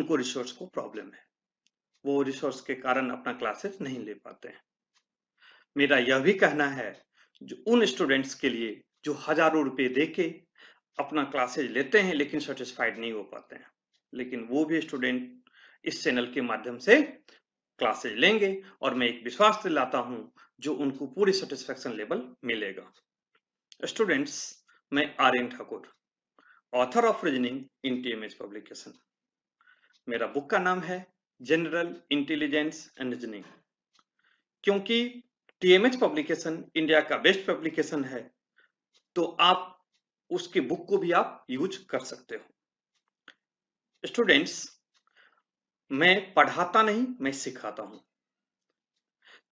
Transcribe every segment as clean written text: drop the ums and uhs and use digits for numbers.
उनको रिसोर्स को प्रॉब्लम है, वो रिसोर्स के कारण अपना क्लासेस नहीं ले पाते हैं। मेरा यह भी कहना है जो उन स्टूडेंट्स के लिए जो हजारों रुपए देके अपना क्लासेज लेते हैं लेकिन सेटिस्फाइड नहीं हो पाते हैं, लेकिन वो भी स्टूडेंट इस चैनल के माध्यम से क्लासेज लेंगे और मैं एक विश्वास दिलाता हूं जो उनको पूरी सेटिस्फेक्शन लेवल मिलेगा। स्टूडेंट्स, मैं Aryan Thakur, author of reasoning in TMH publication. मेरा बुक का नाम है जनरल इंटेलिजेंस एंड रीजनिंग। क्योंकि टीएमएच पब्लिकेशन इंडिया का बेस्ट पब्लिकेशन है, तो आप उसके बुक को भी आप यूज कर सकते हो। स्टूडेंट्स, मैं पढ़ाता नहीं, मैं सिखाता हूं।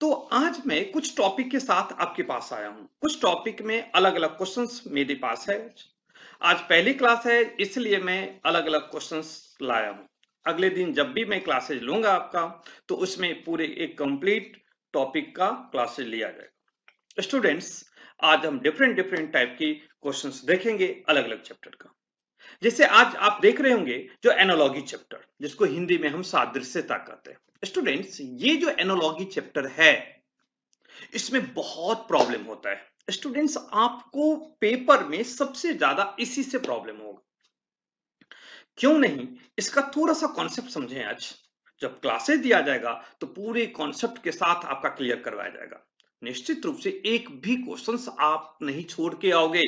तो आज मैं कुछ टॉपिक के साथ आपके पास आया हूं। कुछ टॉपिक में अलग अलग क्वेश्चंस मेरे पास है। आज पहली क्लास है, इसलिए मैं अलग अलग क्वेश्चंस लाया हूं। अगले दिन जब भी मैं क्लासेज लूंगा आपका, तो उसमें पूरे एक कंप्लीट टॉपिक का क्लासेज लिया जाएगा। स्टूडेंट्स, आज हम डिफरेंट डिफरेंट टाइप की क्वेश्चंस देखेंगे अलग अलग चैप्टर का। जैसे आज आप देख रहे होंगे जो एनालॉजी चैप्टर, जिसको हिंदी में हम सादृश्यता कहते हैं। स्टूडेंट्स, ये जो एनालॉजी चैप्टर है, इसमें बहुत प्रॉब्लम होता है। स्टूडेंट्स, आपको पेपर में सबसे ज्यादा इसी से प्रॉब्लम होगा। क्यों नहीं, इसका थोड़ा सा कॉन्सेप्ट समझें। आज जब क्लासेस दिया जाएगा तो पूरे कॉन्सेप्ट के साथ आपका क्लियर करवाया जाएगा। निश्चित रूप से एक भी क्वेश्चंस आप नहीं छोड़ के आओगे।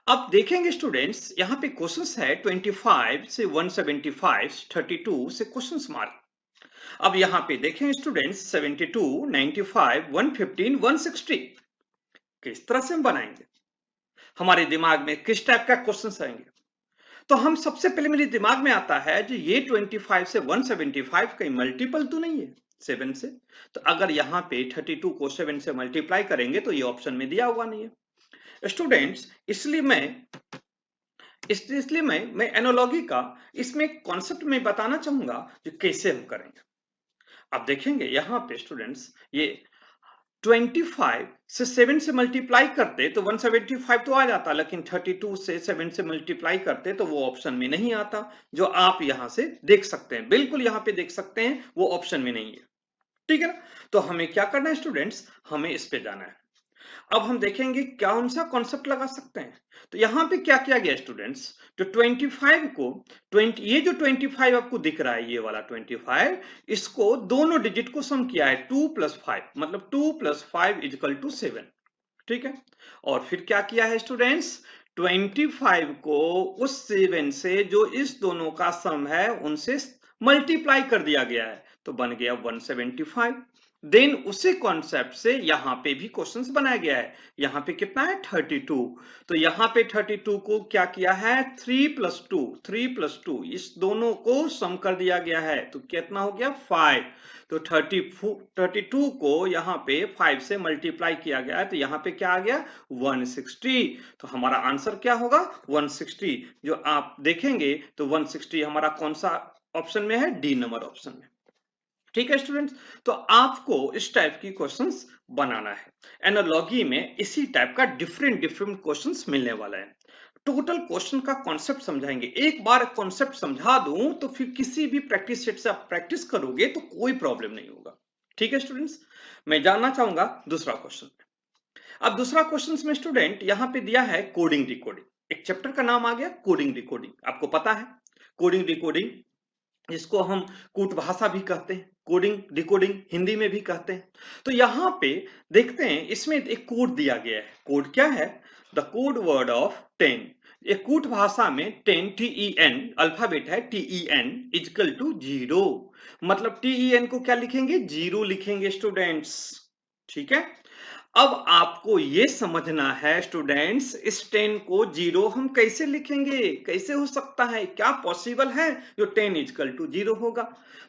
अब देखेंगे स्टूडेंट्स, यहाँ पे क्वेश्चंस है 25 से 175, 32 से क्वेश्चंस मार्क। अब यहाँ पे देखें स्टूडेंट्स, 72, 95, 115, 160 किस तरह से हम बनाएंगे, हमारे दिमाग में किस टाइप का क्वेश्चंस आएंगे। तो हम सबसे पहले मेरे दिमाग में आता है जो ये 25 से 175 कहीं मल्टीपल तो नहीं है 7 से। तो अगर यहाँ पे 32 को 7 से मल्टीप्लाई करेंगे तो ये ऑप्शन में दिया हुआ नहीं है। स्टूडेंट्स, इसलिए मैं एनालॉजी का इसमें कॉन्सेप्ट में बताना चाहूंगा जो कैसे हम करेंगे। अब देखेंगे यहाँ पे स्टूडेंट्स, ये 25 से 7 से मल्टीप्लाई करते तो 175 तो आ जाता, लेकिन 32 से 7 से मल्टीप्लाई करते तो वो ऑप्शन में नहीं आता, जो आप यहां से देख सकते हैं। बिल्कुल यहां पे देख सकते हैं, वो ऑप्शन में नहीं है। ठीक है ना? तो हमें क्या करना है स्टूडेंट्स, हमें इस पे जाना है। अब हम देखेंगे कौन सा कॉन्सेप्ट लगा सकते हैं। तो यहाँ पे क्या किया गया स्टूडेंट्स, जो 25 को 20, ये जो 25 आपको दिख रहा है, ये वाला 25, इसको दोनों डिजिट को सम किया है 2 + 5, मतलब 2 + 5 = 7। ठीक है, और फिर क्या किया है स्टूडेंट्स, 25 को उस 7 से जो इस दोनों का सम है उनसे मल्टीप्लाई कर दिया गया है, तो बन गया 175। देन उसी कॉन्सेप्ट से यहां पे भी क्वेश्चंस बनाया गया है। यहां पे कितना है 32, तो यहां पे 32 को क्या किया है 3 + 2, 3 + 2 इस दोनों को सम कर दिया गया है, तो कितना हो गया 5। तो 32 को यहाँ पे 5 से मल्टीप्लाई किया गया है, तो यहाँ पे क्या आ गया 160। तो हमारा आंसर क्या होगा 160। जो आप देखेंगे तो 160 हमारा कौन सा ऑप्शन में है, डी नंबर ऑप्शन में। ठीक है स्टूडेंट्स, तो आपको इस टाइप की क्वेश्चंस बनाना है। एनालॉजी में इसी टाइप का डिफरेंट डिफरेंट क्वेश्चंस मिलने वाला है। टोटल क्वेश्चन का कॉन्सेप्ट समझाएंगे। एक बार कॉन्सेप्ट समझा दूं तो फिर किसी भी प्रैक्टिस सेट से आप प्रैक्टिस करोगे तो कोई प्रॉब्लम नहीं होगा। ठीक है स्टूडेंट्स, मैं जानना चाहूंगा दूसरा क्वेश्चन। अब दूसरा क्वेश्चन में स्टूडेंट यहाँ पे दिया है कोडिंग डिकोडिंग। एक चैप्टर का नाम आ गया कोडिंग डिकोडिंग। आपको पता है कोडिंग डिकोडिंग, जिसको हम कूट भाषा भी कहते हैं, कोडिंग डिकोडिंग हिंदी में भी कहते हैं। तो यहाँ पे देखते हैं, इसमें एक कोड दिया गया है। कोड क्या है, द कोड वर्ड ऑफ 10। ये कूट भाषा में 10 TEN अल्फाबेट है, TEN = 0। मतलब TEN को क्या लिखेंगे, 0 लिखेंगे स्टूडेंट्स। ठीक है, अब आपको ये समझना है स्टूडेंट्स, इस 10 को 0 हम कैसे लिखेंगे, कैसे हो सकता है, क्या पॉसिबल है जो 10 = 0 होगा।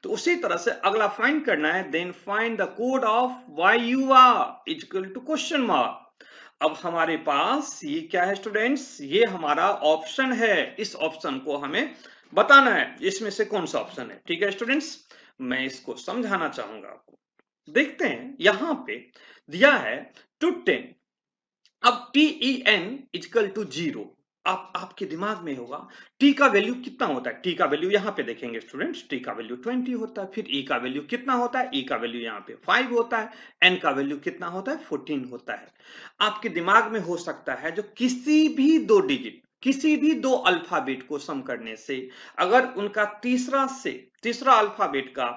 तो उसी तरह से अगला फाइंड करना है, then find the code of YUR = ? अब हमारे पास ये क्या है स्टूडेंट्स, ये हमारा ऑप्शन है। इस ऑप्शन को हमें बताना है इसमें से कौन सा ऑप्शन है। ठीक है स्टूडेंट्स, मैं इसको समझाना चाहूंगा आपको। देखते हैं यहां पे दिया है टू 10। अब TEN = 0, आपके दिमाग में होगा t का वैल्यू कितना होता है। t का वैल्यू यहाँ पे देखेंगे स्टूडेंट्स, t का वैल्यू 20 होता है। फिर e का वैल्यू कितना होता है, e का वैल्यू यहाँ पे 5 होता है। n का वैल्यू कितना होता है, 14 होता है। आपके दिमाग में हो सकता है जो किसी भी दो डिजिट, किसी भी दो अल्फाबेट को सम करने से अगर उनका तीसरा अल्फाबेट का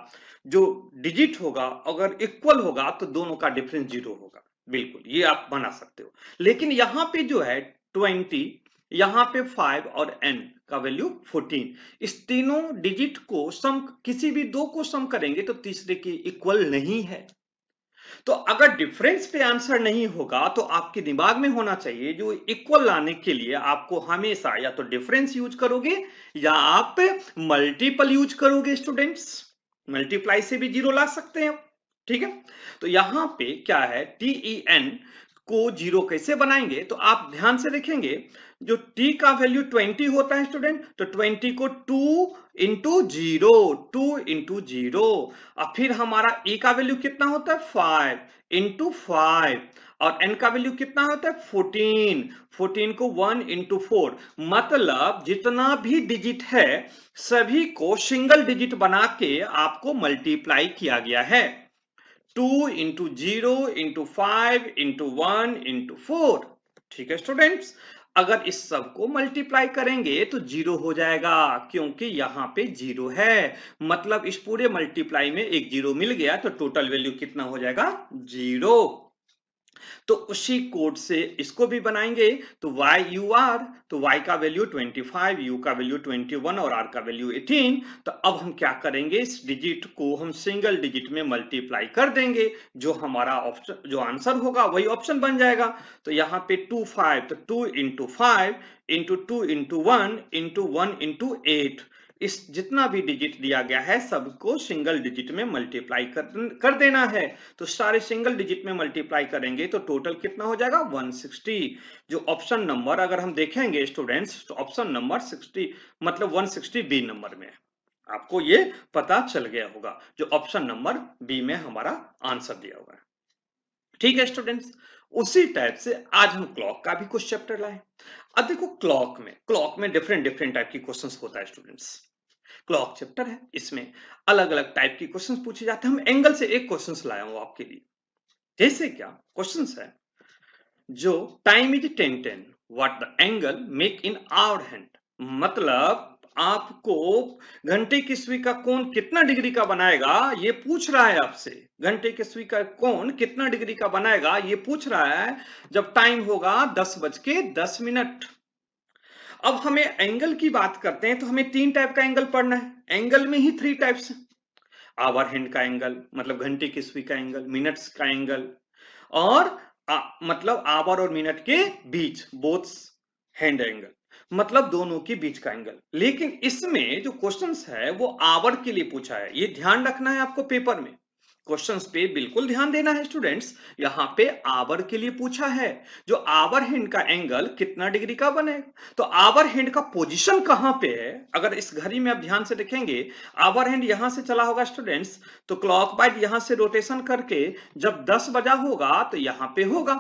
जो डिजिट होगा अगर इक्वल होगा तो दोनों का डिफरेंस 0 होगा। बिल्कुल ये आप बना सकते हो। लेकिन यहाँ पे जो है 20, यहाँ पे 5 और n का वैल्यू 14, इस तीनों डिजिट को सम, किसी भी दो को सम करेंगे तो तीसरे के इक्वल नहीं है। तो अगर डिफरेंस पे आंसर नहीं होगा तो आपके दिमाग में होना चाहिए जो इक्वल लाने के लिए आपको हमेशा या तो डिफरेंस यूज करोगे या आप मल्टीपल यूज करोगे। स्टूडेंट्स मल्टीप्लाई से भी 0 ला सकते हैं, ठीक है। तो यहाँ पे क्या है, TEN को 0 कैसे बनाएंगे, तो आप ध्यान से देखेंगे जो t का वैल्यू 20 होता है स्टूडेंट, तो 20 को 2 इंटू 0, 2 इंटू 0, और फिर हमारा e का वैल्यू कितना होता है 5 इंटू 5, और n का वैल्यू कितना होता है 14, 14 को 1 इंटू 4, मतलब जितना भी डिजिट है सभी को सिंगल डिजिट बना के आपको मल्टीप्लाई किया गया है। 2 इंटू 0 इंटू 5 इंटू 1 इंटू 4, ठीक है स्टूडेंट्स। अगर इस सब को मल्टीप्लाई करेंगे तो 0 हो जाएगा, क्योंकि यहाँ पे 0 है, मतलब इस पूरे मल्टीप्लाई में एक 0 मिल गया तो टोटल वैल्यू कितना हो जाएगा 0। तो उसी कोड से इसको भी बनाएंगे, तो YUR, तो Y का वैल्यू 25, U का वैल्यू 21 और R का वैल्यू 18। तो अब हम क्या करेंगे, इस डिजिट को हम सिंगल डिजिट में मल्टीप्लाई कर देंगे, जो हमारा ऑप्शन, जो आंसर होगा वही ऑप्शन बन जाएगा। तो यहाँ पे 2 5, तो 2 into 5 into 2 into 1 into 1 into 8, इस जितना भी डिजिट दिया गया है सबको सिंगल डिजिट में मल्टीप्लाई कर देना है। तो सारे सिंगल डिजिट में मल्टीप्लाई करेंगे तो टोटल कितना हो जाएगा 160। जो ऑप्शन नंबर अगर हम देखेंगे स्टूडेंट्स, तो ऑप्शन नंबर 60 मतलब 160 बी नंबर में, आपको ये पता चल गया होगा जो ऑप्शन नंबर बी में हमारा आंसर दिया हुआ है। ठीक है स्टूडेंट्स, उसी टाइप से आज हम क्लॉक का भी कुछ चैप्टर लाए। अब देखो क्लॉक में डिफरेंट टाइप की क्वेश्चंस होता है स्टूडेंट्स। क्लॉक चैप्टर है, इसमें अलग अलग टाइप की क्वेश्चंस पूछे जाते हैं। हम एंगल से एक क्वेश्चंस लाया हूं आपके लिए। जैसे क्या क्वेश्चंस है, जो time is 10:10, what the angle make in hour hand, मतलब आपको घंटे की सुई का कोण कितना डिग्री का बनाएगा ये पूछ रहा है आपसे। घंटे की सुई का कोण कितना डिग्री का बनाएगा ये पूछ रहा है, जब टाइम होगा 10:10। अब हमें एंगल की बात करते हैं तो हमें 3 टाइप का एंगल पढ़ना है। एंगल में ही 3 टाइप्स हैं, आवर हैंड का एंगल मतलब घंटे की सुई का एंगल, मिनट्स का एंगल, और मतलब आवर और मिनट के बीच बोथ हैंड एंगल, मतलब दोनों के बीच का एंगल। लेकिन इसमें जो क्वेश्चंस है वो आवर के लिए पूछा है, ये ध्यान रखना है आपको, पेपर में क्वेश्चंस पे बिल्कुल ध्यान देना है स्टूडेंट्स। यहाँ पे आवर के लिए पूछा है, जो आवर हैंड का एंगल कितना डिग्री का बनेगा। तो आवर हैंड का पोजीशन कहां पे है, अगर इस घड़ी में आप ध्यान से देखेंगे आवर हैंड यहां से चला होगा स्टूडेंट्स, तो क्लॉकवाइज यहां से रोटेशन करके जब 10 बजा होगा तो यहां पे होगा,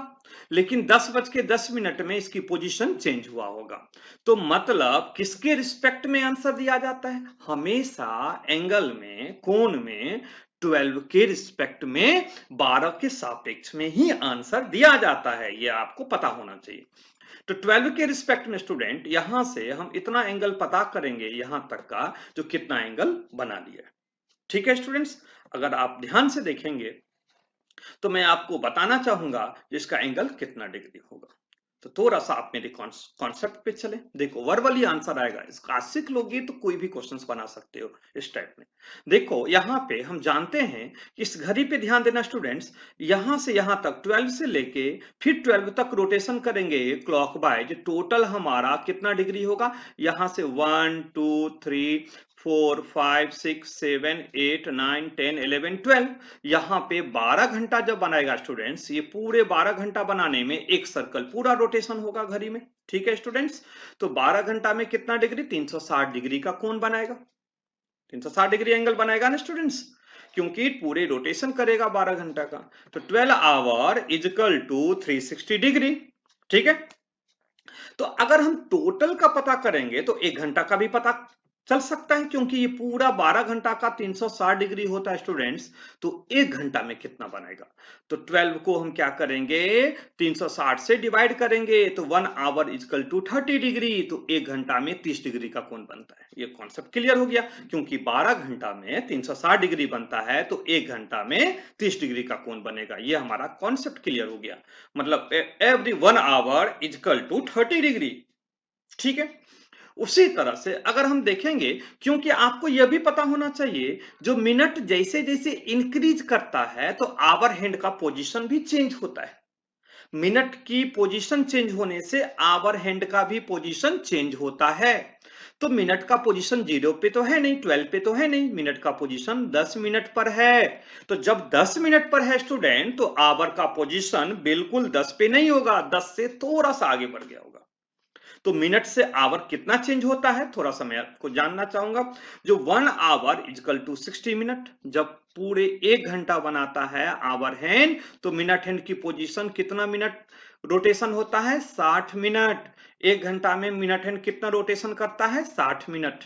लेकिन 10:10 में इसकी पोजीशन चेंज हुआ होगा। तो मतलब किसके रिस्पेक्ट में आंसर दिया जाता है, हमेशा एंगल में, कोण में 12 के रिस्पेक्ट में 12 के सापेक्ष में ही आंसर दिया जाता है, यह आपको पता होना चाहिए। तो 12 के रिस्पेक्ट में स्टूडेंट यहां से हम इतना एंगल पता करेंगे यहां तक का जो कितना एंगल बना लिया। ठीक है स्टूडेंट्स, अगर आप ध्यान से देखेंगे तो मैं आपको बताना चाहूंगा जिसका एंगल कितना डिग्री होगा। तो थोड़ा सा आप मेरे कॉन्सेप्ट पे चले, देखो वर्बली आंसर आएगा, इसका सीख लोगे तो कोई भी क्वेश्चंस बना सकते हो इस टाइप में। देखो यहाँ पे हम जानते हैं कि इस घड़ी पे ध्यान देना स्टूडेंट्स, यहां से यहां तक 12 से लेके फिर 12 तक रोटेशन करेंगे क्लॉकवाइज, टोटल हमारा कितना डिग्री होगा, यहां से 1 2 3 4 5 6 7 8 9 10 11 12, यहाँ पे 12 घंटा जब बनाएगा स्टूडेंट्स, ये पूरे 12 घंटा बनाने में एक सर्कल पूरा रोटेशन होगा घड़ी में। ठीक है स्टूडेंट्स, तो 12 घंटा में कितना डिग्री, 360 डिग्री का कोण बनाएगा, 360 डिग्री एंगल बनाएगा ना स्टूडेंट्स, क्योंकि पूरे रोटेशन करेगा 12 घंटा का। तो 12 hour is equal to 360 degree. ठीक है, तो अगर हम टोटल का पता करेंगे तो 1 घंटा का भी पता चल सकता है, क्योंकि ये पूरा 12 घंटा का 360 डिग्री होता है स्टूडेंट्स। तो 1 घंटा में कितना बनेगा? तो 12 को हम क्या करेंगे, 360 से डिवाइड करेंगे, तो 1 आवर इजकल टू 30 डिग्री। तो 1 घंटा में 30 डिग्री का कोण बनता है। ये कॉन्सेप्ट क्लियर हो गया, क्योंकि 12 घंटा में 360 डिग्री बनता है, तो 1 घंटा में 30 डिग्री का कोण बनेगा। ये हमारा कॉन्सेप्ट क्लियर हो गया। मतलब every 1 hour equal to 30 degree. ठीक है। उसी तरह से अगर हम देखेंगे, क्योंकि आपको यह भी पता होना चाहिए, जो मिनट जैसे जैसे इंक्रीज करता है तो आवर हैंड का पोजीशन भी चेंज होता है। मिनट की पोजीशन चेंज होने से आवर हैंड का भी पोजीशन चेंज होता है। तो मिनट का पोजीशन 0 पे तो है नहीं, 12 पे तो है नहीं, मिनट का पोजीशन 10 मिनट पर है। तो जब 10 मिनट पर है स्टूडेंट, तो आवर का पोजीशन बिल्कुल 10 पे नहीं होगा, 10 से थोड़ा सा आगे बढ़ गया होगा। तो मिनट से आवर कितना चेंज होता है, थोड़ा सा मैं आपको जानना चाहूंगा। जो 1 आवर इजकल टू 60 मिनट, जब पूरे 1 घंटा बनाता है आवर हैंड, तो मिनट हैंड की पोजीशन कितना मिनट रोटेशन होता है, 60 मिनट। 1 घंटा में मिनट हैंड कितना रोटेशन करता है, 60 मिनट।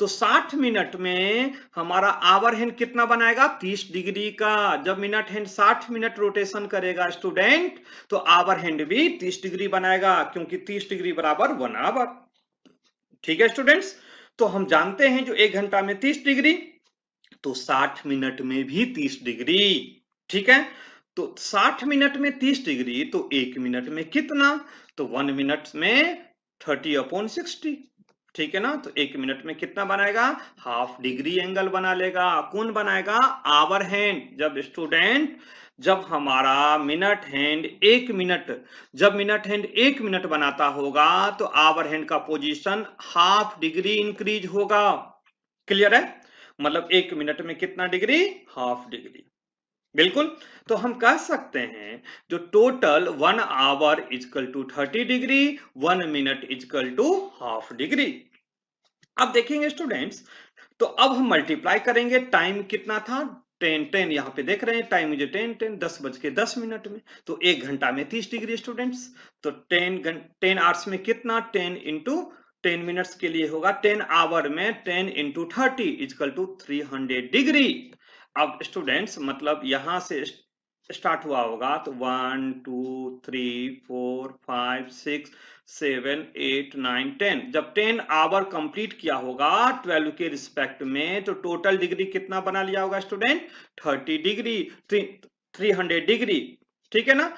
तो 60 मिनट में हमारा आवर हैंड कितना बनाएगा, 30 डिग्री का। जब मिनट हैंड 60 मिनट रोटेशन करेगा स्टूडेंट, तो आवर हैंड भी 30 डिग्री बनाएगा, क्योंकि 30 डिग्री बराबर 1 आवर। ठीक है स्टूडेंट्स। तो हम जानते हैं जो 1 घंटा में 30 डिग्री, तो 60 मिनट में भी 30 डिग्री। ठीक है। तो 60 मिनट में 30 डिग्री, तो 1 मिनट में कितना, तो 1 मिनट में 30/60। ठीक है ना। तो 1 मिनट में कितना बनाएगा, हाफ डिग्री एंगल बना लेगा। कौन बनाएगा, आवर हैंड। जब हमारा मिनट हैंड 1 मिनट, जब मिनट हैंड 1 मिनट बनाता होगा, तो आवर हैंड का पोजीशन हाफ डिग्री इंक्रीज होगा। क्लियर है। मतलब 1 मिनट में कितना डिग्री, हाफ डिग्री। बिल्कुल। तो हम कह सकते हैं जो total 1 hour equal to 30 degree, 1 minute equal to half degree. अब देखेंगे स्टूडेंट्स, तो अब हम मल्टीप्लाई करेंगे। टाइम कितना था, 10 यहाँ पे देख रहे हैं, टाइम मुझे 10:10 में। तो 1 घंटा में 30 डिग्री स्टूडेंट्स। तो 10 आवर्स में कितना, 10 इंटू 10 मिनट्स के लिए होगा, 10 आवर में 10 इंटू 30 इजकल टू 300 डिग्री। अब स्टूडेंट्स मतलब यहां से स्टार्ट हुआ होगा, तो 1 2 3 4 5 6 7 8 9 10। जब 10 आवर कंप्लीट किया होगा 12 के रिस्पेक्ट में, तो टोटल डिग्री कितना बना लिया होगा स्टूडेंट, 30 डिग्री, 300 डिग्री। ठीक है ना।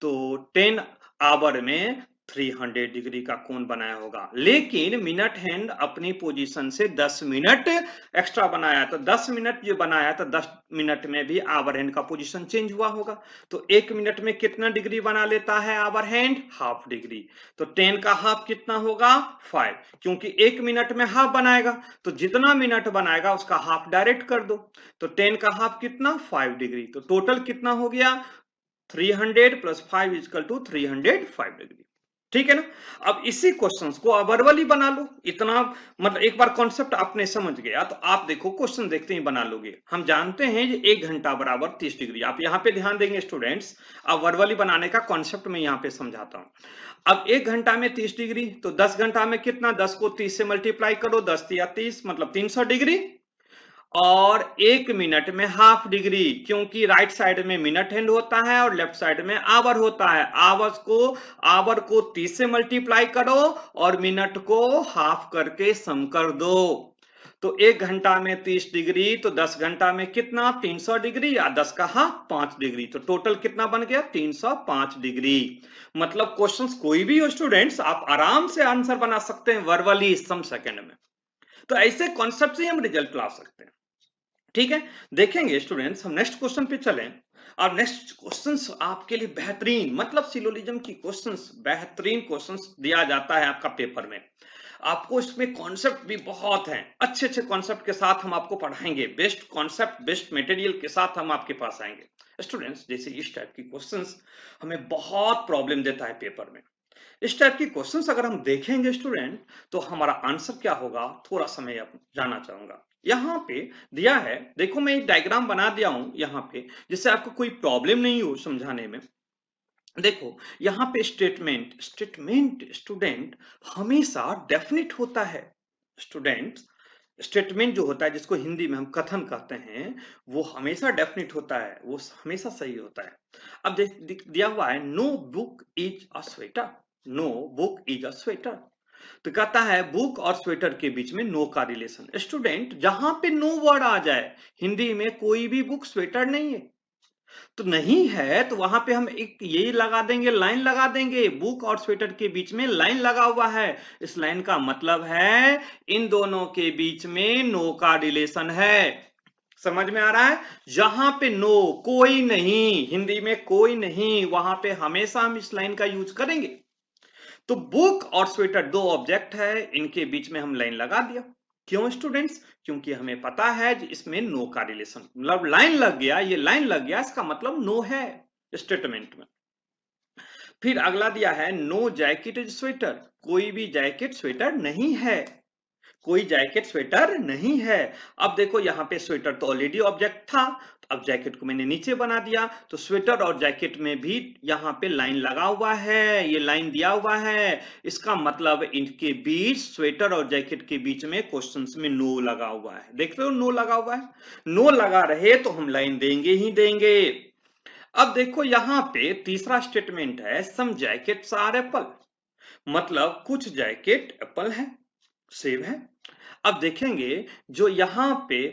तो 10 आवर में 300 डिग्री का कोण बनाया होगा, लेकिन मिनट हैंड अपनी पोजीशन से 10 मिनट एक्स्ट्रा बनाया। तो 10 मिनट जो बनाया, तो 10 मिनट में भी आवर हैंड का पोजीशन चेंज हुआ होगा। तो 1 मिनट में कितना डिग्री बना लेता है आवर हैंड, हाफ डिग्री। तो 10 का हाफ कितना होगा, 5, क्योंकि 1 मिनट में हाफ बनाएगा, तो जितना मिनट बनाएगा उसका हाफ डायरेक्ट कर दो। तो 10 का हाफ कितना, 5 डिग्री। तो टोटल कितना हो गया, 300 + 5 इजकल टू 305 डिग्री। ठीक है ना। अब इसी क्वेश्चंस को आप वर्बली बना लो। इतना मतलब एक बार कॉन्सेप्ट आपने समझ गया, तो आप देखो क्वेश्चन देखते ही बना लोगे। हम जानते हैं कि 1 घंटा बराबर 30 डिग्री। आप यहाँ पे ध्यान देंगे स्टूडेंट्स, अब वर्बली बनाने का कॉन्सेप्ट मैं यहाँ पे समझाता हूं। अब 1 घंटा में 30 डिग्री, तो 10 घंटा में कितना, 10 को 30 से मल्टीप्लाई करो, 10 या 30 मतलब 300 डिग्री। और 1 मिनट में हाफ डिग्री, क्योंकि राइट साइड में मिनट हैंड होता है और लेफ्ट साइड में आवर होता है। आवर को 30 से मल्टीप्लाई करो और मिनट को हाफ करके सम कर दो। तो 1 घंटा में 30 डिग्री, तो 10 घंटा में कितना, 300 डिग्री, या 10 का हाफ 5 डिग्री। तो टोटल कितना बन गया, 305 डिग्री। मतलब क्वेश्चंस कोई भी हो स्टूडेंट्स, आप आराम से आंसर बना सकते हैं वर्बली सम सेकंड में। तो ऐसे कॉन्सेप्ट से हम रिजल्ट ला सकते हैं। ठीक है। देखेंगे स्टूडेंट्स, हम नेक्स्ट क्वेश्चन पे चलें। और नेक्स्ट क्वेश्चंस आपके लिए बेहतरीन, मतलब सिलोजिज्म की क्वेश्चंस, बेहतरीन क्वेश्चंस दिया जाता है आपका पेपर में। आपको इसमें कॉन्सेप्ट भी बहुत हैं, अच्छे अच्छे कॉन्सेप्ट के साथ हम आपको पढ़ाएंगे। बेस्ट कॉन्सेप्ट, बेस्ट मटेरियल के साथ हम आपके पास आएंगे स्टूडेंट्स। जैसे इस टाइप की क्वेश्चंस हमें बहुत प्रॉब्लम देता है पेपर में। इस टाइप की क्वेश्चंस अगर हम देखेंगे स्टूडेंट, तो हमारा आंसर क्या होगा, थोड़ा सा मैं जानना चाहूंगा। यहाँ पे दिया है, देखो मैं एक डायग्राम बना दिया हूं यहाँ पे, जिससे आपको कोई प्रॉब्लम नहीं हो समझाने में। देखो यहाँ पे स्टेटमेंट स्टेटमेंट स्टूडेंट हमेशा डेफिनिट होता है। स्टूडेंट स्टेटमेंट जो होता है जिसको हिंदी में हम कथन कहते हैं वो हमेशा डेफिनिट होता है, वो हमेशा सही होता है। अब दिया हुआ है no book is a sweater, no book is a sweater, तो कहता है बुक और स्वेटर के बीच में नो का रिलेशन। स्टूडेंट जहां पे नो वर्ड आ जाए हिंदी में कोई भी बुक स्वेटर नहीं है, तो नहीं है तो वहां पे हम एक ये लगा देंगे, लाइन लगा देंगे, बुक और स्वेटर के बीच में लाइन लगा हुआ है। इस लाइन का मतलब है इन दोनों के बीच में नो का रिलेशन है। समझ में आ रहा है? जहां पे नो कोई नहीं, हिंदी में कोई नहीं, वहां पे हमेशा हम इस लाइन का यूज करेंगे। तो बुक और स्वेटर दो ऑब्जेक्ट है, इनके बीच में हम लाइन लगा दिया। क्यों स्टूडेंट्स? क्योंकि हमें पता है कि इसमें नो का रिलेशन, मतलब लाइन लग गया, ये लाइन लग गया, इसका मतलब नो है स्टेटमेंट में। फिर अगला दिया है नो जैकेट इज स्वेटर, कोई भी जैकेट स्वेटर नहीं है, कोई जैकेट स्वेटर नहीं है। अब देखो यहाँ पे स्वेटर तो ऑलरेडी ऑब्जेक्ट था, तो अब जैकेट को मैंने नीचे बना दिया, तो स्वेटर और जैकेट में भी यहाँ पे लाइन लगा हुआ है, ये लाइन दिया हुआ है, इसका मतलब इनके बीच, स्वेटर और जैकेट के बीच में क्वेश्चंस में नो लगा हुआ है। देख रहे हो नो लगा हुआ है, नो लगा रहे तो हम लाइन देंगे ही देंगे। अब देखो यहाँ पे तीसरा स्टेटमेंट है सम जैकेट्स आर एप्पल, मतलब कुछ जैकेट एप्पल है, सेब है। अब देखेंगे जो यहाँ पे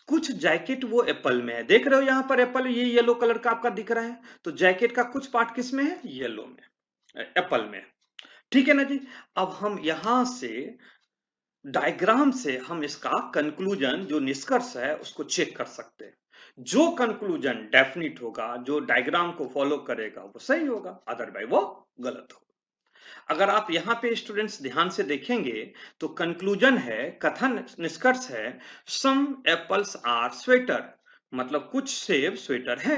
कुछ जैकेट वो एप्पल में है, देख रहे हो यहाँ पर एप्पल ये येलो कलर का आपका दिख रहा है, तो जैकेट का कुछ पार्ट किस में है? येलो में, एप्पल में। ठीक है ना जी। अब हम यहां से डायग्राम से हम इसका कंक्लूजन, जो निष्कर्ष है उसको चेक कर सकते हैं। जो कंक्लूजन डेफिनिट होगा, जो डायग्राम को फॉलो करेगा वो सही होगा, अदरवाइज वो गलत होगा। अगर आप यहाँ पे स्टूडेंट्स ध्यान से देखेंगे तो कंक्लूजन है, कथन निष्कर्ष है सम एप्पल्स आर स्वेटर, मतलब कुछ सेब स्वेटर है।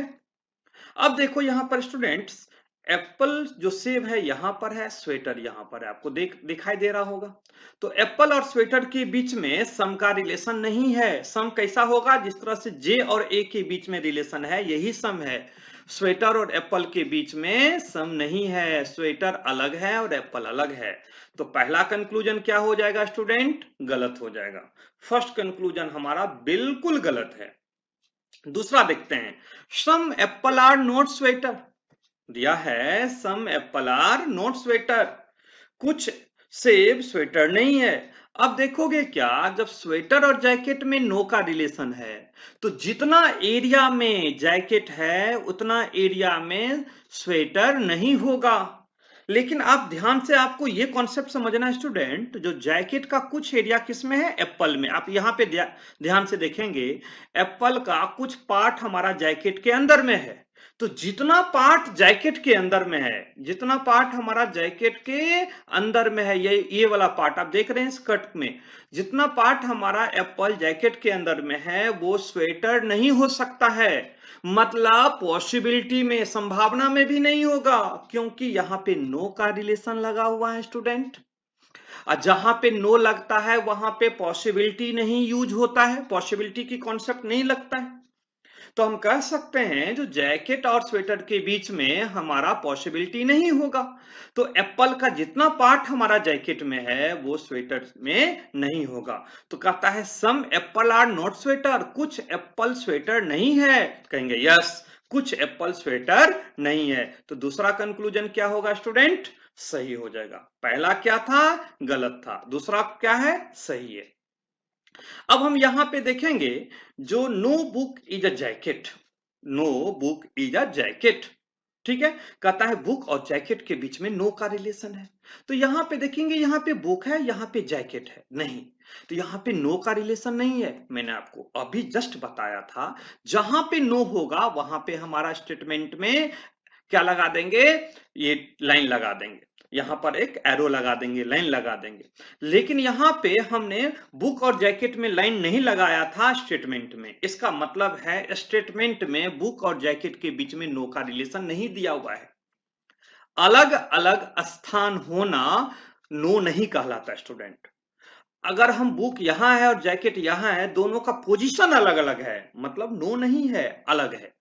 अब देखो यहाँ पर स्टूडेंट्स एप्पल जो सेब है यहाँ पर है, स्वेटर यहाँ पर है, आपको दिखाई दे रहा होगा। तो एप्पल और स्वेटर के बीच में सम का रिलेशन नहीं है। सम कैसा होगा? जिस तरह से जे और ए के बीच में रिलेशन है यही सम है। स्वेटर और एप्पल के बीच में सम नहीं है, स्वेटर अलग है और एप्पल अलग है। तो पहला कंक्लूजन क्या हो जाएगा स्टूडेंट? गलत हो जाएगा। फर्स्ट कंक्लूजन हमारा बिल्कुल गलत है। दूसरा देखते हैं सम एप्पल आर नॉट स्वेटर, दिया है सम एप्पल आर नॉट स्वेटर, कुछ सेब स्वेटर नहीं है। अब देखोगे क्या, जब स्वेटर और जैकेट में नो का रिलेशन है तो जितना एरिया में जैकेट है उतना एरिया में स्वेटर नहीं होगा। लेकिन आप ध्यान से, आपको ये कॉन्सेप्ट समझना है स्टूडेंट, जो जैकेट का कुछ एरिया किस में है? एप्पल में। आप यहाँ पे ध्यान से देखेंगे एप्पल का कुछ पार्ट हमारा जैकेट के अंदर में है, तो जितना पार्ट जैकेट के अंदर में है, जितना पार्ट हमारा जैकेट के अंदर में है, ये वाला पार्ट आप देख रहे हैं स्कर्ट में, जितना पार्ट हमारा एप्पल जैकेट के अंदर में है वो स्वेटर नहीं हो सकता है, मतलब पॉसिबिलिटी में, संभावना में भी नहीं होगा, क्योंकि यहां पे नो का रिलेशन लगा हुआ है स्टूडेंट। और जहां पे नो लगता है वहां पे पॉसिबिलिटी नहीं यूज होता है, पॉसिबिलिटी की कॉन्सेप्ट नहीं लगता है। तो हम कह सकते हैं जो जैकेट और स्वेटर के बीच में हमारा पॉसिबिलिटी नहीं होगा। तो एप्पल का जितना पार्ट हमारा जैकेट में है वो स्वेटर में नहीं होगा। तो कहता है सम एप्पल आर नॉट स्वेटर, कुछ एप्पल स्वेटर नहीं है। कहेंगे यस, कुछ एप्पल स्वेटर नहीं है। तो दूसरा कंक्लूजन क्या होगा स्टूडेंट? सही हो जाएगा। पहला क्या था? गलत था। दूसरा क्या है? सही है। अब हम यहां पे देखेंगे जो no book is a jacket, no book is a jacket, ठीक है, कहता है बुक और जैकेट के बीच में नो का रिलेशन है। तो यहां पे देखेंगे, यहां पे बुक है, यहां पे जैकेट है, नहीं, तो यहां पे नो का रिलेशन नहीं है। मैंने आपको अभी जस्ट बताया था जहां पे नो होगा वहां पे हमारा स्टेटमेंट में क्या लगा देंगे? ये लाइन लगा देंगे, यहां पर एक एरो लगा देंगे, लाइन लगा देंगे। लेकिन यहां पे हमने बुक और जैकेट में लाइन नहीं लगाया था स्टेटमेंट में, इसका मतलब है स्टेटमेंट में बुक और जैकेट के बीच में नो का रिलेशन नहीं दिया हुआ है। अलग अलग स्थान होना नो नहीं कहलाता स्टूडेंट। अगर हम बुक यहां है और जैकेट यहां है, दोनों का पोजीशन अलग अलग है, मतलब नो नहीं है, अलग है।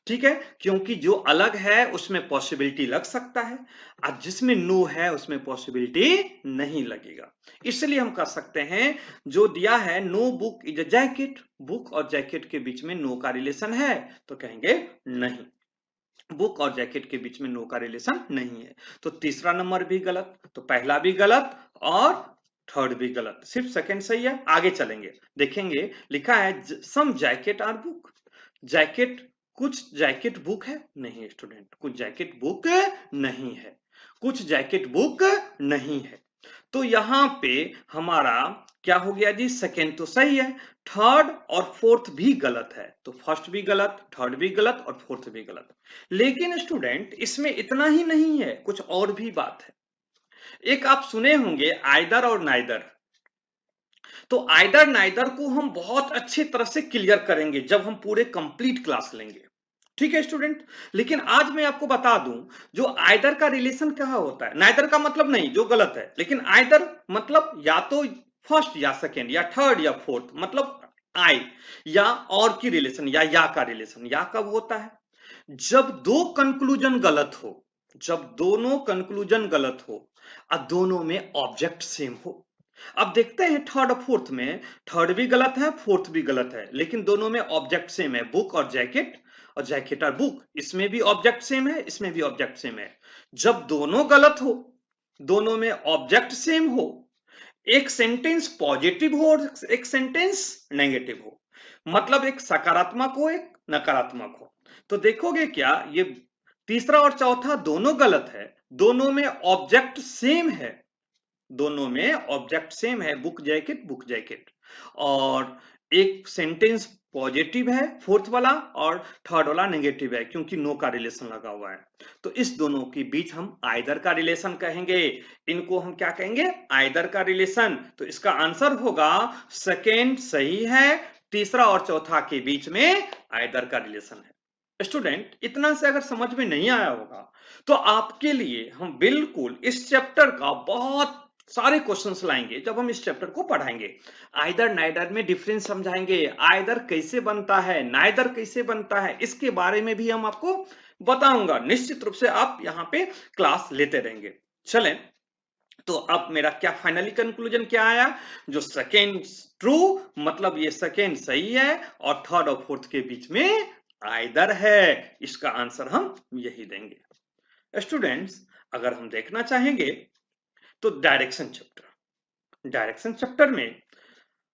ठीक है, क्योंकि जो अलग है उसमें पॉसिबिलिटी लग सकता है और जिसमें नो है उसमें पॉसिबिलिटी नहीं लगेगा। इसलिए हम कह सकते हैं जो दिया है no book is a jacket, book और जैकेट के बीच में नो का रिलेशन है, तो कहेंगे नहीं, बुक और जैकेट के बीच में नो का रिलेशन नहीं है। तो तीसरा नंबर भी गलत, तो पहला भी गलत और थर्ड भी गलत, सिर्फ सेकंड सही है। आगे चलेंगे, देखेंगे लिखा है सम जैकेट आर बुक, जैकेट, कुछ जैकेट बुक है, नहीं स्टूडेंट, कुछ जैकेट बुक नहीं है, कुछ जैकेट बुक नहीं है। तो यहाँ पे हमारा क्या हो गया जी, सेकेंड तो सही है, थर्ड और फोर्थ भी गलत है, तो फर्स्ट भी गलत, थर्ड भी गलत और फोर्थ भी गलत। लेकिन स्टूडेंट इसमें इतना ही नहीं है, कुछ और भी बात है। एक आप सुने होंगे आइदर और नाइदर, तो आइदर नाइदर को हम बहुत अच्छी तरह से क्लियर करेंगे जब हम पूरे कंप्लीट क्लास लेंगे, ठीक है स्टूडेंट। लेकिन आज मैं आपको बता दूं जो आइदर का रिलेशन क्या होता है, नाइदर का मतलब नहीं जो गलत है, लेकिन आइदर मतलब या तो फर्स्ट या सेकेंड या थर्ड या फोर्थ, मतलब आई या और की रिलेशन या का रिलेशन। या कब होता है, जब दो कंक्लूजन गलत हो, जब दोनों कंक्लूजन गलत हो और दोनों में ऑब्जेक्ट सेम हो। अब देखते हैं थर्ड और फोर्थ में, थर्ड भी गलत है फोर्थ भी गलत है, लेकिन दोनों में ऑब्जेक्ट सेम है, बुक और जैकेट और जैकेट और बुक, इसमें भी ऑब्जेक्ट सेम है, इसमें भी ऑब्जेक्ट सेम है। जब दोनों गलत हो, दोनों में ऑब्जेक्ट सेम हो, एक सेंटेंस पॉजिटिव हो और एक सेंटेंस नेगेटिव हो, मतलब एक सकारात्मक हो एक नकारात्मक हो, तो देखोगे क्या ये तीसरा और चौथा दोनों गलत है, दोनों में ऑब्जेक्ट सेम है, दोनों में ऑब्जेक्ट सेम है, बुक जैकेट, और एक सेंटेंस पॉजिटिव है फोर्थ वाला और थर्ड वाला नेगेटिव है, क्योंकि नो का रिलेशन लगा हुआ है। तो इस दोनों के बीच हम आइदर का रिलेशन कहेंगे, इनको हम क्या कहेंगे, आइदर का रिलेशन। तो इसका आंसर होगा सेकेंड सही है, तीसरा और चौथा के बीच में आइदर का रिलेशन है। स्टूडेंट इतना से अगर समझ में नहीं आया होगा तो आपके लिए हम बिल्कुल इस चैप्टर का बहुत सारे क्वेश्चंस लाएंगे जब हम इस चैप्टर को पढ़ाएंगे। आइदर नाइदर में डिफरेंस समझाएंगे, आइदर कैसे बनता है, नाइदर कैसे बनता है, इसके बारे में भी हम आपको बताऊंगा। निश्चित रूप से आप यहाँ पे क्लास लेते रहेंगे। चलें, तो अब मेरा क्या फाइनली कंक्लूजन क्या आया, जो सेकेंड ट्रू मतलब ये सेकेंड सही है और थर्ड और फोर्थ के बीच में आइदर है, इसका आंसर हम यही देंगे। स्टूडेंट्स अगर हम देखना चाहेंगे तो डायरेक्शन चैप्टर, डायरेक्शन चैप्टर में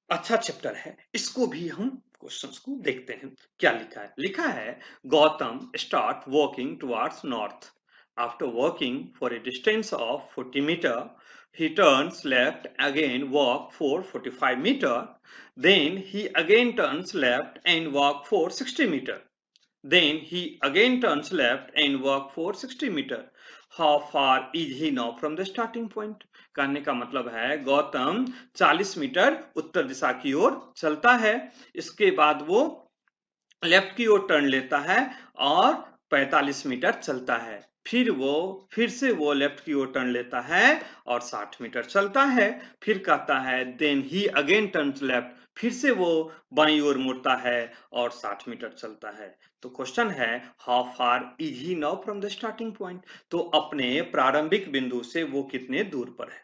अच्छा चैप्टर है, इसको भी हम क्वेश्चंस को देखते हैं। क्या लिखा है, लिखा है Gautam start walking towards north, after walking for a distance of 40 metre he turns left again walk for 45 meter, then he again turns left and walk for 60 meter, then he again turns left and walk for 60 meter. How far is he now from the starting point? कहने का मतलब है Gautam 40 metre उत्तर दिशा की ओर चलता है, इसके बाद वो लेफ्ट की ओर टर्न लेता है और 45 मीटर चलता है, फिर से वो लेफ्ट की ओर टर्न लेता है और 60 मीटर चलता है, फिर कहता है then he again turns left, फिर से वो बाईं ओर मुड़ता है और 60 मीटर चलता है। तो क्वेश्चन है how far is he now from the starting point, तो अपने प्रारंभिक बिंदु से वो कितने दूर पर है।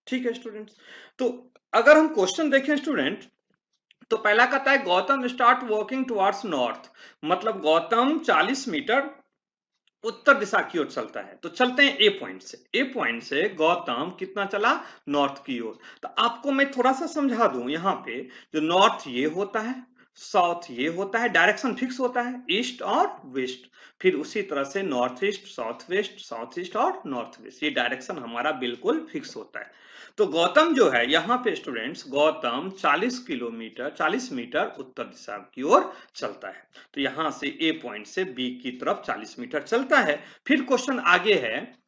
ठीक है स्टूडेंट्स, तो अगर हम क्वेश्चन देखें स्टूडेंट, तो पहला कहता है Gautam start walking towards north, मतलब गौतम 40 मीटर उत्तर दिशा की ओर चलता है। तो चलते हैं ए पॉइंट से, ए पॉइंट से गौतम कितना चला, नॉर्थ की ओर। तो आपको मैं थोड़ा सा समझा दूं, यहाँ पे जो नॉर्थ ये होता है, साउथ ये होता है, डायरेक्शन फिक्स होता है ईस्ट और वेस्ट, फिर उसी तरह से नॉर्थ ईस्ट, साउथ ईस्ट और नॉर्थ वेस्ट, ये डायरेक्शन हमारा बिल्कुल फिक्स होता है। तो गौतम जो है यहाँ पे स्टूडेंट्स, गौतम 40 मीटर उत्तर दिशा की ओर चलता है। तो यहां से ए पॉइंट से बी की तरफ 40 मीटर चलता है। फिर क्वेश्चन आगे है,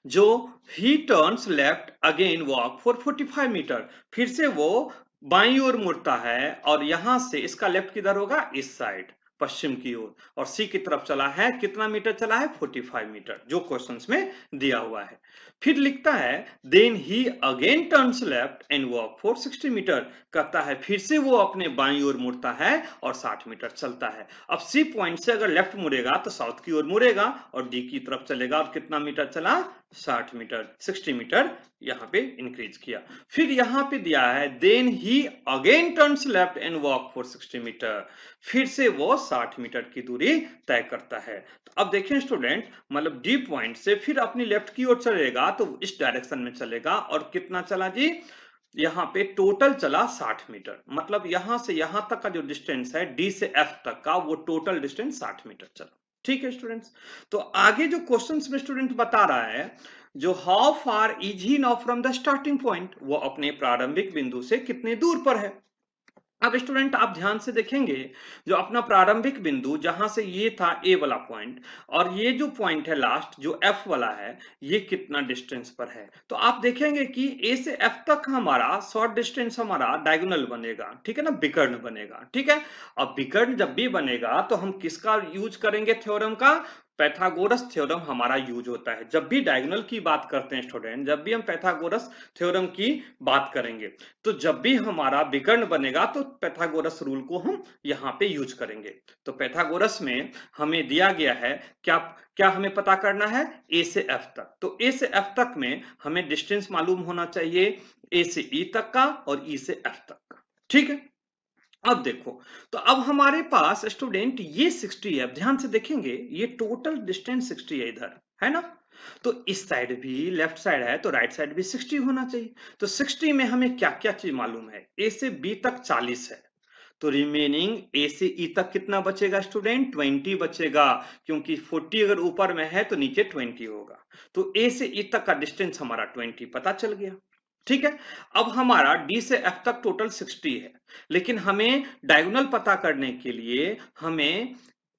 जो he turns left again walk for 45 metre, फिर से वो बाईं ओर मुड़ता है और यहां से इसका लेफ्ट किधर होगा, इस साइड पश्चिम की ओर, और सी की तरफ चला है, कितना मीटर चला है? 45 मीटर, जो क्वेश्चंस में दिया हुआ है। फिर लिखता है then he again turns left and walk for 60 metre, कहता है फिर से वो अपने बाईं ओर मुड़ता है और 60 मीटर चलता है। अब सी पॉइंट से अगर लेफ्ट मुड़ेगा तो साउथ की ओर मुड़ेगा और डी की तरफ चलेगा, और कितना मीटर चला? 60 मीटर, 60 मीटर यहाँ पे इंक्रीज किया। फिर यहाँ पे दिया है then he again turns left and walk for 60 metre, फिर से वो 60 मीटर की दूरी तय करता है। तो अब देखें स्टूडेंट, मतलब डी पॉइंट से फिर अपनी लेफ्ट की ओर चलेगा तो इस डायरेक्शन में चलेगा, और कितना चला जी? यहाँ पे टोटल चला 60 मीटर, मतलब यहां से यहां तक का जो डिस्टेंस है डी से एफ तक का, वो टोटल डिस्टेंस 60 मीटर चला। ठीक है स्टूडेंट्स, तो आगे जो क्वेश्चंस में स्टूडेंट बता रहा है, जो how far is he now from the starting point, वो अपने प्रारंभिक बिंदु से कितने दूर पर है। अब स्टूडेंट आप ध्यान से देखेंगे, जो अपना प्रारंभिक बिंदु जहां से ये था ए वाला पॉइंट, और ये जो पॉइंट है लास्ट जो एफ वाला है, ये कितना डिस्टेंस पर है। तो आप देखेंगे कि ए से एफ तक हमारा शॉर्ट डिस्टेंस हमारा डायगोनल बनेगा, ठीक है ना, विकर्ण बनेगा। ठीक है, अब विकर्ण जब भी बनेगा तो हम किसका यूज करेंगे थ्योरम का? पैथागोरस थ्योरम हमारा यूज होता है जब भी डायगोनल की बात करते हैं स्टूडेंट। जब भी हम पैथागोरस थ्योरम की बात करेंगे तो जब भी हमारा विकर्ण बनेगा तो पैथागोरस रूल को हम यहाँ पे यूज करेंगे। तो पैथागोरस में हमें दिया गया है, क्या क्या हमें पता करना है? ए से एफ तक। तो ए से एफ तक में हमें डिस्टेंस मालूम होना चाहिए, ए से ई तक का और ई से एफ तक का। ठीक है, अब देखो, तो अब हमारे पास स्टूडेंट ये 60 है, ध्यान से देखेंगे ये टोटल डिस्टेंस 60 है इधर, है ना। तो इस साइड भी लेफ्ट साइड है तो राइट साइड भी 60 होना चाहिए। तो 60 में हमें क्या क्या चीज मालूम है? ए से बी तक 40 है, तो रिमेनिंग ए से ई तक कितना बचेगा स्टूडेंट? 20 बचेगा, क्योंकि 40 अगर ऊपर में है तो नीचे 20 होगा। तो ए से ई तक का डिस्टेंस हमारा 20 पता चल गया। ठीक है, अब हमारा डी से एफ तक टोटल 60 है, लेकिन हमें डायगोनल पता करने के लिए हमें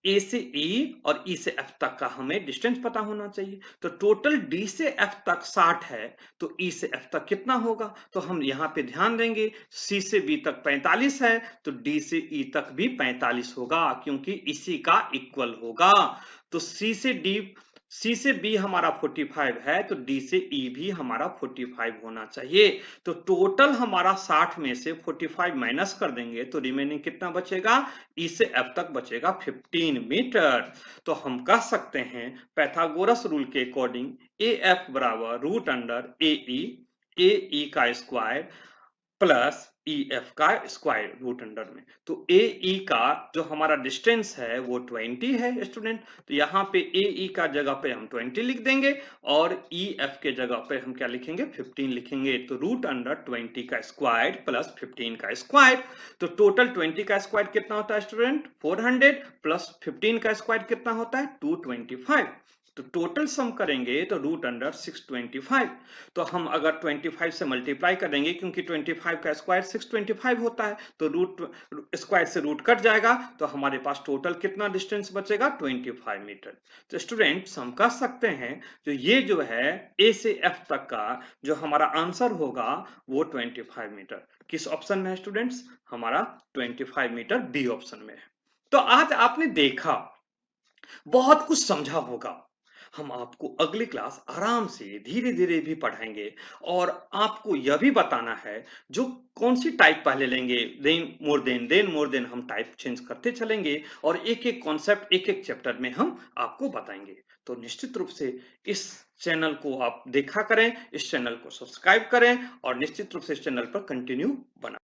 ए से ई और ई से एफ तक का हमें डिस्टेंस पता होना चाहिए। तो टोटल डी से एफ तक 60 है, तो ई से एफ तक कितना होगा? तो हम यहाँ पे ध्यान देंगे, सी से बी तक 45 है तो डी से ई तक भी 45 होगा, क्योंकि इसी का इक्वल होगा। तो सी से बी हमारा 45 है तो डी से ई भी हमारा 45 होना चाहिए। तो टोटल हमारा 60 में से 45 माइनस कर देंगे तो रिमेनिंग कितना बचेगा? ई से एफ तक बचेगा 15 मीटर। तो हम कह सकते हैं पैथागोरस रूल के अकॉर्डिंग ए एफ बराबर रूट अंडर ए ई का स्क्वायर प्लस ई एफ का स्क्वायर रूट अंडर में। तो ए ई का जो हमारा डिस्टेंस है वो 20 है स्टूडेंट, तो यहाँ पे ए ई का जगह पे हम 20 लिख देंगे और ई एफ के जगह पे हम क्या लिखेंगे? 15 लिखेंगे। तो रूट अंडर 20 का स्क्वायर प्लस 15 का स्क्वायर, तो टोटल 20 का स्क्वायर कितना होता है स्टूडेंट? 400 प्लस 15 का स्क्वायर कितना होता है? 225। तो टोटल सम करेंगे तो रूट अंडर 625। तो हम अगर 25 से मल्टीप्लाई करेंगे, क्योंकि 25 का स्क्वायर 625 होता है, तो रूट स्क्वायर से रूट कट जाएगा, तो हमारे पास टोटल कितना डिस्टेंस बचेगा? 25 मीटर। तो स्टूडेंट्स हम कह सकते हैं जो ये जो है ए से एफ तक का जो हमारा आंसर होगा वो 25 मीटर। किस ऑप्शन में है स्टूडेंट्स? हमारा 25 मीटर बी ऑप्शन में है। तो आज आपने देखा, बहुत कुछ समझा होगा। हम आपको अगली क्लास आराम से धीरे धीरे भी पढ़ाएंगे, और आपको यह भी बताना है जो कौन सी टाइप पहले लेंगे, देन मोर देन हम टाइप चेंज करते चलेंगे, और एक एक कॉन्सेप्ट एक एक चैप्टर में हम आपको बताएंगे। तो निश्चित रूप से इस चैनल को आप देखा करें, इस चैनल को सब्सक्राइब करें, और निश्चित रूप से इस चैनल पर कंटिन्यू बना